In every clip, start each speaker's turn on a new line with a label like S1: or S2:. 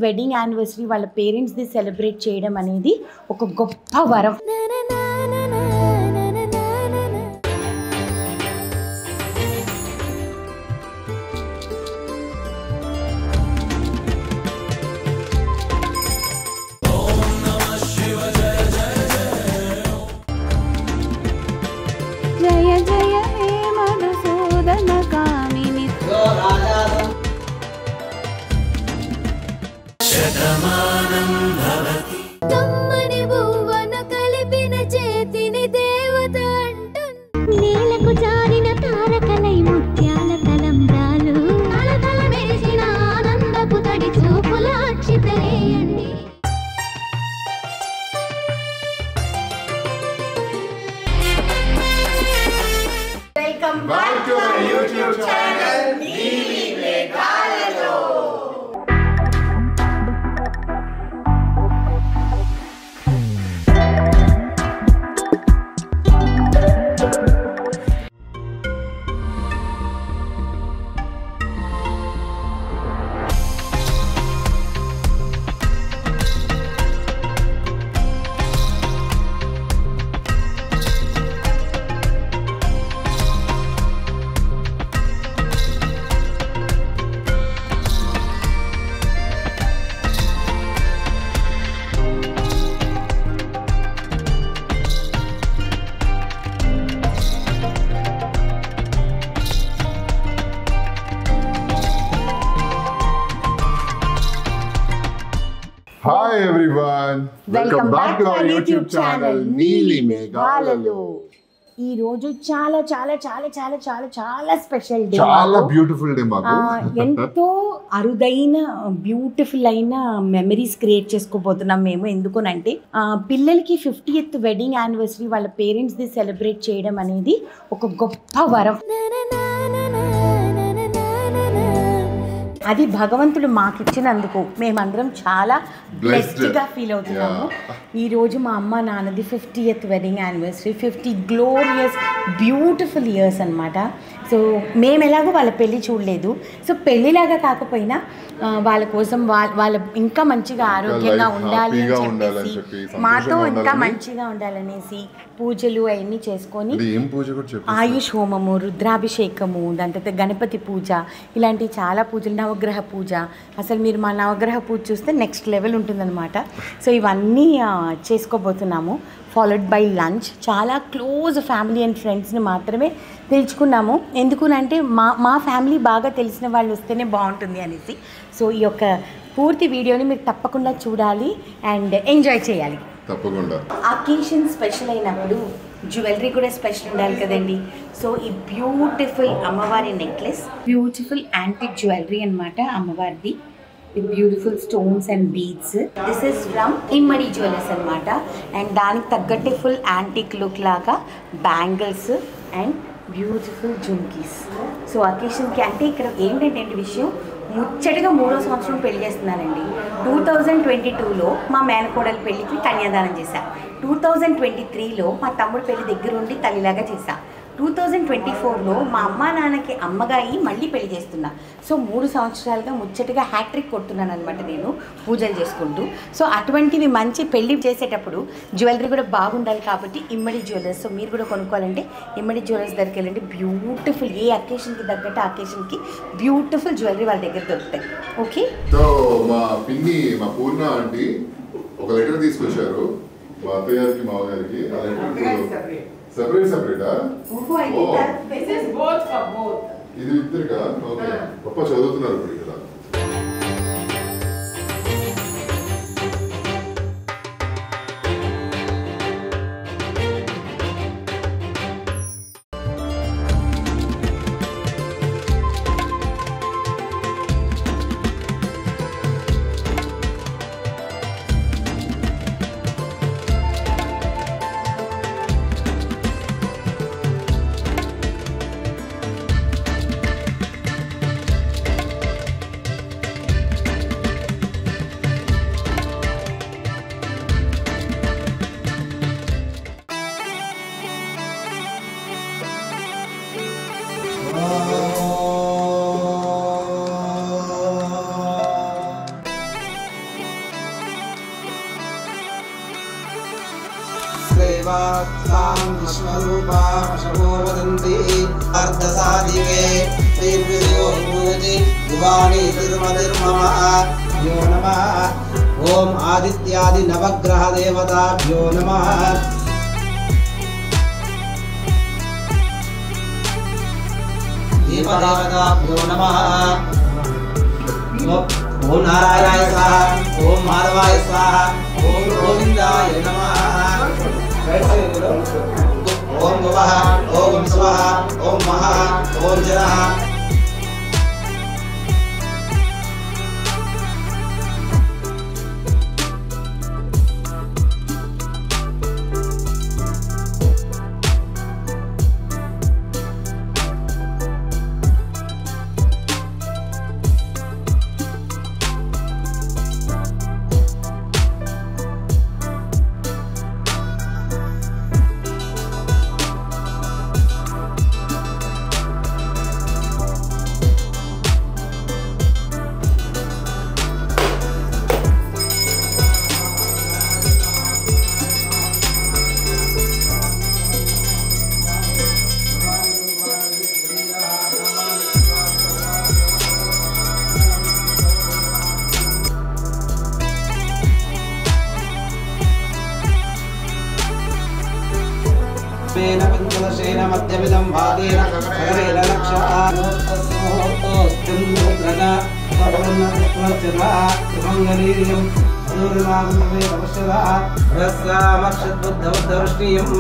S1: Wedding anniversary వాళ్ళ పేరెంట్స్ది celebrate చేయడం అనేది ఒక గొప్ప వరం.
S2: జయ జయ హే మధుసూదన కామిని కమ్మని భువన కలిపిన చేతిని దేవత అంటుంది. నేలకు జారిన తారకలై ముత్యాల తలంబ్రాలు తలతల మెరిసిన ఆనందపు తడి చూపుల అక్షితలేయండి.
S1: Welcome back to our YouTube channel నీలి మేఘాలలో.
S3: Hi everyone,
S1: welcome back to our YouTube channel నీలి
S3: నీలి
S1: మేఘాలలో. ఈ రోజు చాలా చాలా చాలా చాలా చాలా చాలా స్పెషల్ డే.
S3: చాలా బ్యూటిఫుల్ డే మాకు.
S1: ఎంతో అరుదైన బ్యూటిఫుల్ అయిన మెమరీస్ క్రియేట్ చేసుకోబోతున్నాం మేము. ఎందుకునంటే పిల్లలకి 50th వెడ్డింగ్ యానివర్సరీ వాళ్ళ పేరెంట్స్ది సెలబ్రేట్ చేయడం అనేది ఒక గొప్ప వరం. అది భగవంతుడు మాకు ఇచ్చినందుకు మేమందరం చాలా బ్లెస్డ్గా ఫీల్ అవుతున్నాము. ఈరోజు మా అమ్మ నాన్నది 50th wedding anniversary, 50 glorious beautiful years అనమాట. సో మేము ఎలాగో వాళ్ళ పెళ్ళి చూడలేదు. సో పెళ్ళిలాగా కాకపోయినా వాళ్ళ కోసం వాళ్ళ ఇంకా మంచిగా ఆరోగ్యంగా ఉండాలి అని చెప్పేసి, మాతో ఇంకా మంచిగా ఉండాలనేసి పూజలు అవన్నీ చేసుకొని ఆయుష్ హోమము, రుద్రాభిషేకము, దాని తర్వాత గణపతి పూజ, ఇలాంటి చాలా పూజలు, నవగ్రహ పూజ. అసలు మీరు మా నవగ్రహ పూజ చూస్తే నెక్స్ట్ లెవెల్ ఉంటుందన్నమాట. సో ఇవన్నీ చేసుకోబోతున్నాము. Followed by lunch. చాలా క్లోజ్ ఫ్యామిలీ అండ్ ఫ్రెండ్స్ని మాత్రమే పిలుచుకున్నాము. ఎందుకునంటే మా ఫ్యామిలీ బాగా తెలిసిన వాళ్ళు వస్తేనే బాగుంటుంది అనేసి. సో ఈ యొక్క పూర్తి వీడియోని మీరు తప్పకుండా చూడాలి అండ్ ఎంజాయ్ చేయాలి.
S3: తప్పకుండా
S1: అకేషన్ స్పెషల్ అయినప్పుడు జ్యువెలరీ కూడా స్పెషల్ ఉండాలి కదండి. సో ఈ బ్యూటిఫుల్ అమ్మవారి నెక్లెస్, బ్యూటిఫుల్ యాంటిక్ జ్యువెలరీ అనమాట అమ్మవారిది, with beautiful stones and beads. This is from Immadi jewellers అనమాట. అండ్ దానికి తగ్గట్టే ఫుల్ యాంటిక్ లుక్ లాగా bangles and beautiful jhumkis. So అకేషన్కి అంటే ఇక్కడ ఏంటంటే విషయం, ముచ్చటగా 3వ సంవత్సరం పెళ్లి చేస్తున్నానండి. 2022లో మా మేనకోడల పెళ్ళికి కన్యాదానం చేశా. 2023లో మా తమ్ముడు పెళ్లి దగ్గరుండి తల్లిలాగా చేశా. 2024లో మా అమ్మా నాన్నకి అమ్మగా అయ్యి మళ్ళీ పెళ్లి చేస్తున్నా. సో 3 సంవత్సరాలుగా ముచ్చటగా హ్యాట్రిక్ కొడుతున్నాను అనమాట నేను పూజలు చేసుకుంటూ. సో అటువంటివి మంచి పెళ్లి చేసేటప్పుడు జ్యువెలరీ కూడా బాగుండాలి కాబట్టి ఇమ్మడి జ్యువెలర్స్. సో మీరు కూడా కొనుక్కోవాలంటే ఇమ్మడి జ్యువెలర్స్ దగ్గరికి వెళ్ళండి. బ్యూటిఫుల్, ఏ అకేషన్కి తగ్గట్టు అకేషన్కి బ్యూటిఫుల్ జ్యువెలరీ వాళ్ళ దగ్గర దొరుకుతాయి. ఓకే.
S3: సో మా పిన్ని, మా పూర్ణ ఆంటీ ఒక లెటర్ తీసుకొచ్చారు మా అత్తయ్య గారికి, మామగారికి. ఆ లెటర్ సెపరేటా? ఇది ఇద్దరుగా. ఓకే, గొప్ప చదువుతున్నారు ఇప్పుడు ఇక్కడ.
S4: तां विश्वरूपा पशवो वदन्ति अर्धसाधिके तैर्विजयो भूयति युवानि तिर्मतिर्मम यो नमः ॐ आदित्यादि नवग्रह देवताभ्यो नमः दीपदेवताभ्यो नमः ओम नारायणाय स्वाहा ओम माधवाय स्वाहा ओम गोविंदाय नमः ओम भवः ओम स्वाहा ओम महः ओम जरः पंचदशेन मध्यमिदं भागेन सकलेन लक्षास्तुमुहूर्तोऽस्तिन्द्रगा सवर्णकृष्णचरा सुमङ्गलीर्यं धनुर्नागमे नमश्चरा रस्सामक्षद्बुद्धवृष्टियम्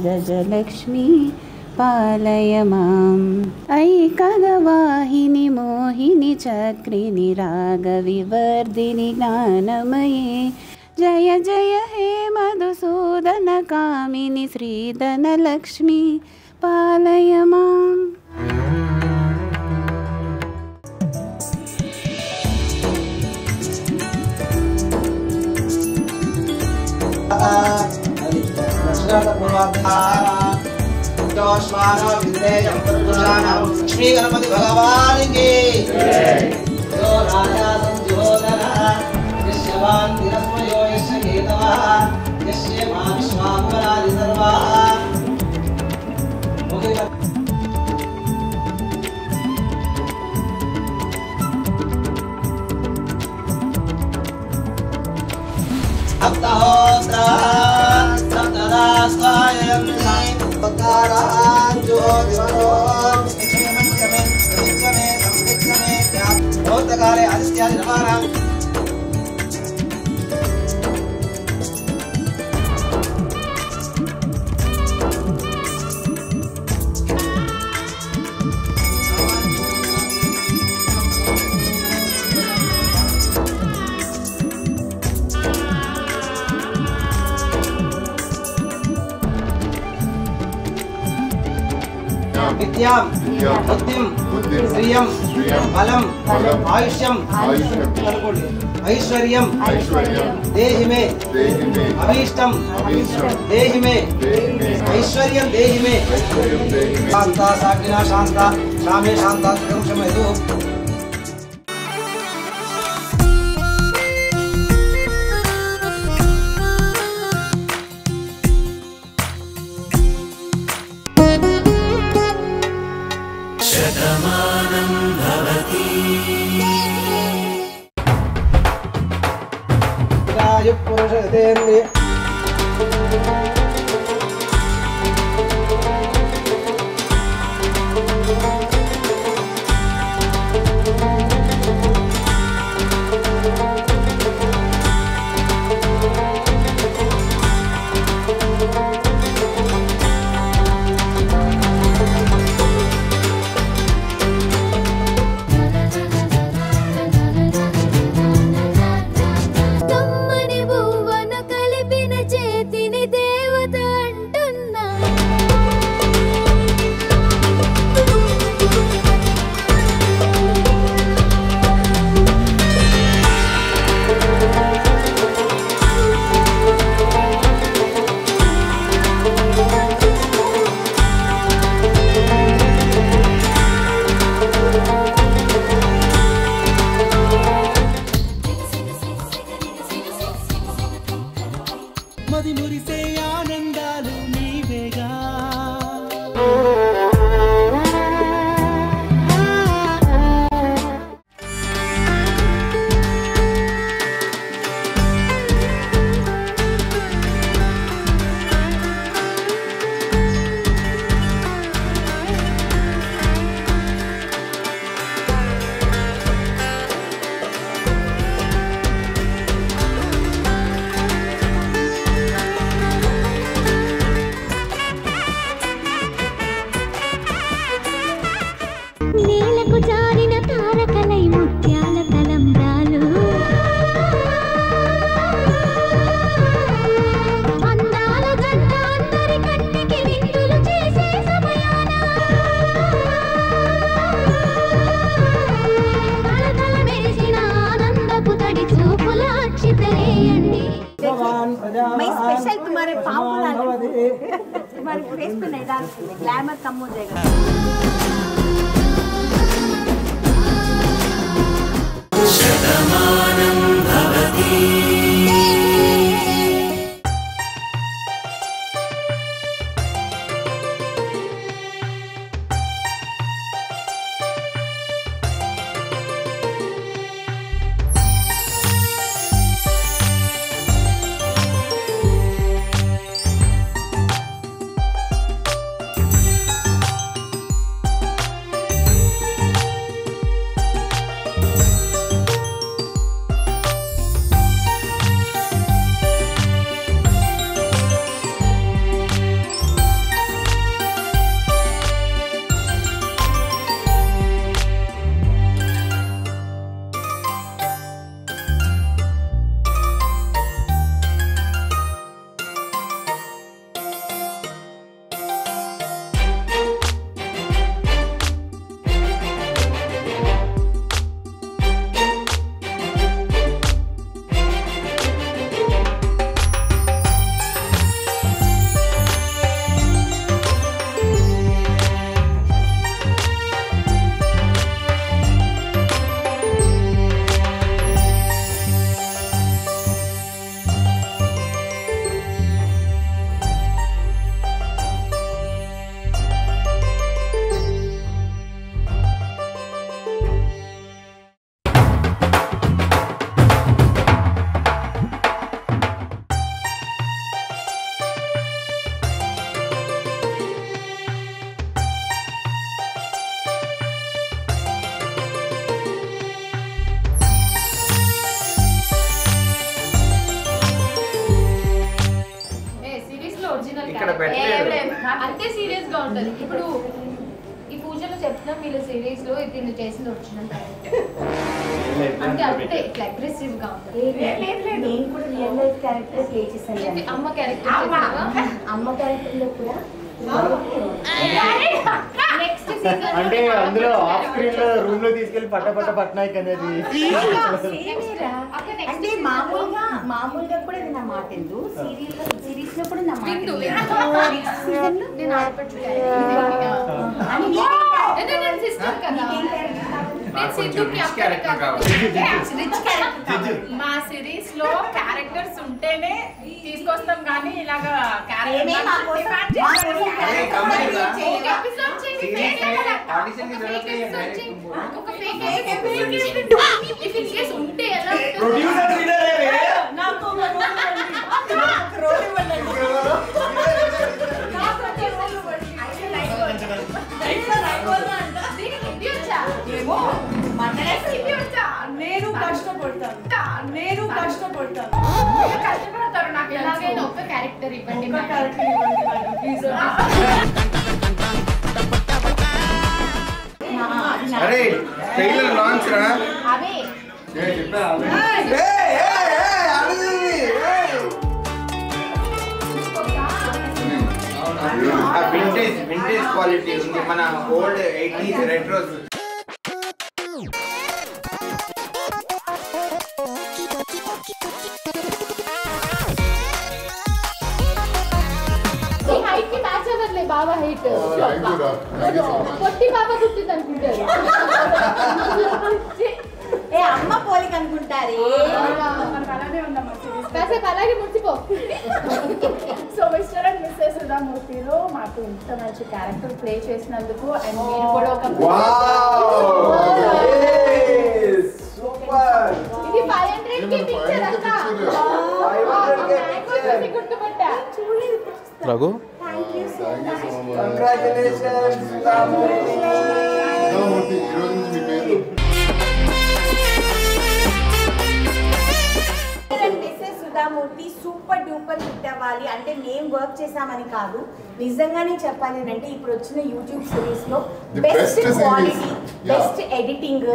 S1: गजलक्ष्मी पालय माम् ऐ कलवाहिनि मोहिनि चक्रिनि रागविवर्धिनि ज्ञानमये जय जय हे मधुसूदन कामिनि श्रीधनलक्ष्मी पालय माम्।
S4: श्री गणपति भगवान की जो राजा संजोदरा यस्यवान् तिरस्मयो यस्य केतवः यस्य मा विश्वात्मनादि सर्वाः काले आदित्यादि नमः विद्यां बुद्धिं श्रियं बलं आयुष्यं ऐश्वर्यं देहि मे अभीष्टं देहि मे ऐश्वर्यं देहि मे शांता साक्षिणा शांता शामे शांता सुखं शमयतु पुरुषतेन्द्रिय
S5: మది మురిసే ఆనందాలు నీవేగా
S2: నేలకు జారిన తారకలై ముత్యాల తలంబ్రాలు అందాల గంట అందరి కంటికి విందులు చేసే సమయాన కళకళ మెరిసిన ఆనందపు తడి చూపుల అక్షితరేయండి
S1: मैं स्पेशल तुम्हारे पाँव तुम्हारे फेस पे नहीं डाल ग्लैमर कम हो जाएगा
S6: అంతే సీరియస్ గా ఉంటది. ఇప్పుడు ఈ పూజలో చెప్తున్నా వీళ్ళ సిరీస్ లో ఇది చేసింది ఒరిజినల్ అంటే అంతే ఇట్లా అగ్రెసివ్ గా ఉంటుంది.
S1: నేను కూడా రియల్ లైఫ్ క్యారెక్టర్ ప్లే చేశాను.
S6: అమ్మ క్యారెక్టర్
S1: అమ్మ క్యారెక్టర్ లో కూడా
S6: నెక్స్ట్ సీజన్
S7: అంటే అందులో ఆఫ్ స్క్రీన్ లో రూమ్ లో తీసుకెళ్లి పట్నాయక్ అనేది
S1: అంటే మామూలుగా కూడా ఇది నా మాట ఎందు సిరీస్ లో కూడా నా మాట
S6: నేను ఆడపడుచు సిస్టర్ కదా. నేను సిద్ధుకి
S8: మా సిరీస్ లో క్యారెక్టర్స్ ఉంటేనే తీసుకొస్తాం కానీ ఇలాగా
S6: ఉంటే ఎలా
S8: కష్టపడతారు. నాకు
S6: ఎలాగైనా ఒక్క క్యారెక్టర్ ఇవ్వండి.
S4: అరే ట్రైలర్ లాంచ్ రా.
S6: అవే
S4: వింటేజ్ క్వాలిటీ ఉంది మన ఓల్డ్ 80s రెట్రోస్.
S6: హైట్ కి మ్యాచ్ అవ్వట్లే బాబా హైట్. పొట్టి బాబా పుట్టింది అనుకుంటారు.
S1: అమ్మ పోలిక అనుకుంటారు.
S6: కాసేపు అలాగే ముచ్చిపో.
S8: సో మిస్టర్ అండ్ మిస్సెస్ సుధామూర్తిలో మాకు ఇంత మంచి క్యారెక్టర్ ప్లే చేసినందుకు అండ్ మీరు కూడా ఒక
S6: ఇది 500 కి పిక్చర్ అక్క. గుర్తుపట్టా
S3: రఘు
S4: కంగ్రాచులేషన్స్ సుధామూర్తి.
S3: ఈ రోజు నుంచి మీ పేరు
S1: సుధామూర్తి సూపర్ డూపర్ హిట్ అవ్వాలి అంటే మేము వర్క్ చేసామని కాదు, నిజంగానే చెప్పాలి అంటే ఇప్పుడు వచ్చిన యూట్యూబ్ సిరీస్ లో బెస్ట్ క్వాలిటీ, బెస్ట్ ఎడిటింగ్,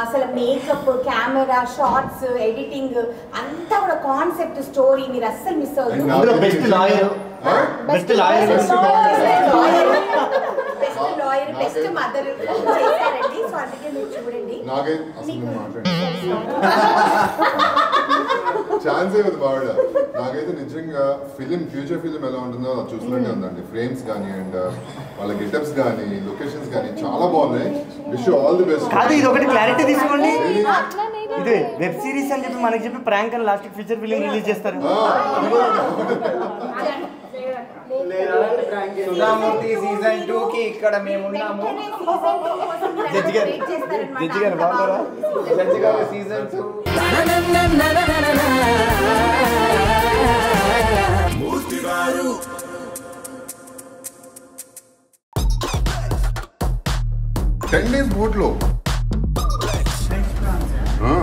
S1: అసలు మేకప్, కెమెరా, షార్ట్స్, ఎడిటింగ్ అంతా కూడా కాన్సెప్ట్, స్టోరీ మీరు అస్సలు మిస్ అవుతుంది.
S7: బెస్ట్ లాయర్
S1: బెస్ట్ మదర్ చేశారండి. సో అందుకే మీరు చూడండి.
S3: ఛాన్స్ ఏది బావిడ నాకైతే నిజంగా ఫ్యూచర్ ఫిలిం ఎలా ఉంటుందో అది చూసినట్టే ఉందండి. ఫ్రేమ్స్ కానీ అండ్ వాళ్ళ గెటప్స్ కానీ లొకేషన్స్ కానీ చాలా బాగున్నాయి. Wish you all the best.
S7: కాదు ఇది ఒకటి క్లారిటీ తీసుకోండి, ఇది వెబ్ సిరీస్ అని చెప్పి మనకి చెప్పి ప్రాంక్ అని లాస్ట్ ఫ్యూచర్ ఫిలిం రిలీజ్ చేస్తారు.
S4: సుధామూర్తి సీజన్ 2 కి ఇక్కడ మేము ఉన్నాము. జడ్జి గారు బాగున్నారా? జడ్జి గారు సీజన్ 2
S3: 10 days బోట్ లో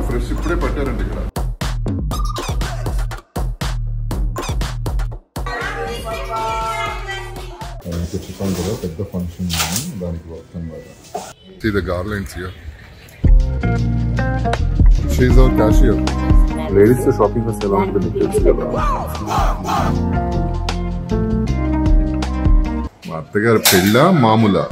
S3: ఫ్రెష్ ఇప్పుడే పట్టారండి ఇక్కడ. చెప్పాను కదా పెద్ద ఫంక్షన్ దానికి వర్క్ అనమాట. See the garlands here. She is our cashier. Ladies తో షాపింగ్ చేస్తే ఎలా ఉంటుంది మీకు తెలుసు కదా. మా అత్తగారు పెళ్ళ మామూలా